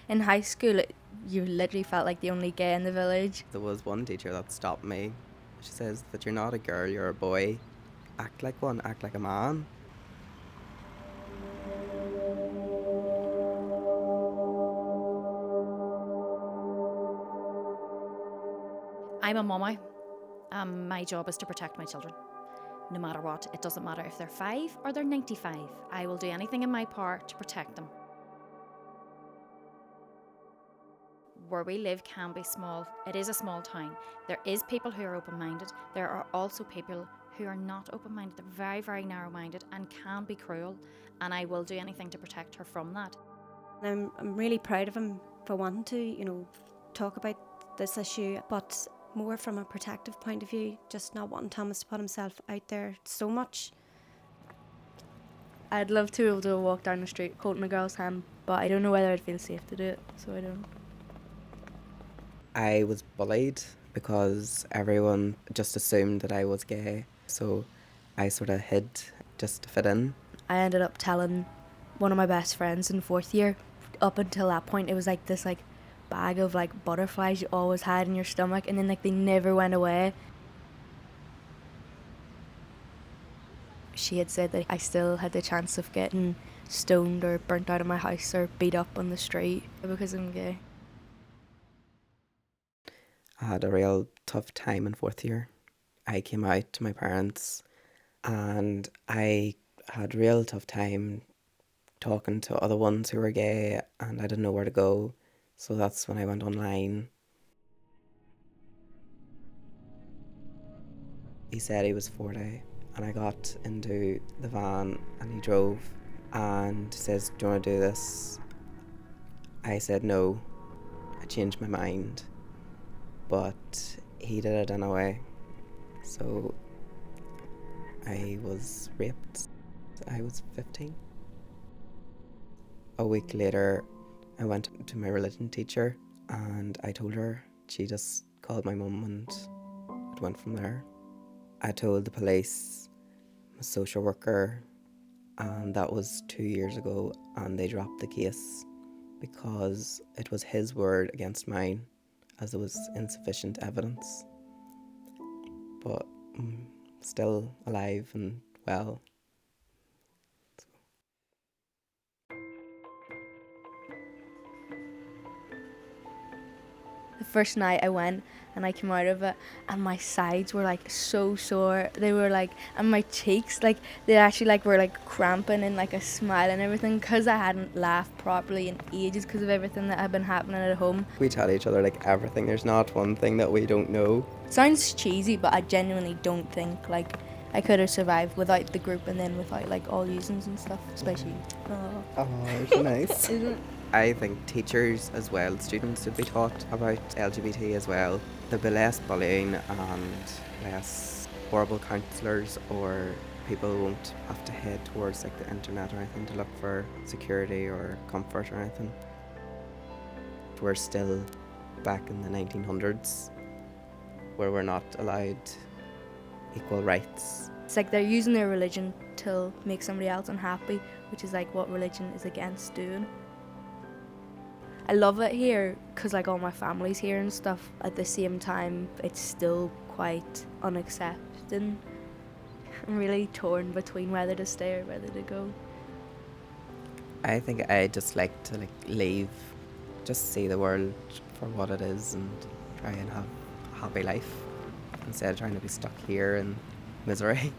In high school, you literally felt like the only gay in the village. There was one teacher that stopped me. She says that you're not a girl, you're a boy. Act like one, act like a man. I'm a mama. My job is to protect my children. No matter what, it doesn't matter if they're 5 or they're 95. I will do anything in my power to protect them. Where we live can be small. It is a small town. There is people who are open-minded. There are also people who are not open-minded. They're very, very narrow-minded and can be cruel. And I will do anything to protect her from that. I'm really proud of him for wanting to, talk about this issue, but more from a protective point of view, just not wanting Thomas to put himself out there so much. I'd love to be able to walk down the street holding a girl's hand, but I don't know whether I'd feel safe to do it, so I don't. I was bullied because everyone just assumed that I was gay, so I sort of hid just to fit in. I ended up telling one of my best friends in 4th year. Up until that point, it was like this bag of butterflies you always had in your stomach, and then they never went away. She had said that I still had the chance of getting stoned or burnt out of my house or beat up on the street because I'm gay. I had a real tough time in 4th year. I came out to my parents and I had a real tough time talking to other ones who were gay, and I didn't know where to go. So that's when I went online. He said he was 40 and I got into the van and he drove and says, "Do you want to do this?" I said no. I changed my mind. But he did it anyway. So I was raped. I was 15. A week later, I went to my religion teacher and I told her. She just called my mum and it went from there. I told the police, my social worker, and that was 2 years ago, and they dropped the case because it was his word against mine, as there was insufficient evidence. But I'm still alive and well. The first night I went and I came out of it and my sides were so sore. They were and my cheeks they actually were cramping and a smile and everything, because I hadn't laughed properly in ages because of everything that had been happening at home. We tell each other everything. There's not one thing that we don't know. Sounds cheesy, but I genuinely don't think I could have survived without the group and then without all usings and stuff, especially. Oh, so nice. Isn't it? I think teachers as well, students should be taught about LGBT as well. There'll be less bullying and less horrible counsellors, or people won't have to head towards the internet or anything to look for security or comfort or anything. We're still back in the 1900s where we're not allowed equal rights. It's they're using their religion to make somebody else unhappy, which is what religion is against doing. I love it here because all my family's here and stuff. At the same time, it's still quite unaccepting. I'm really torn between whether to stay or whether to go. I think I just like to leave, just see the world for what it is and try and have a happy life instead of trying to be stuck here in misery.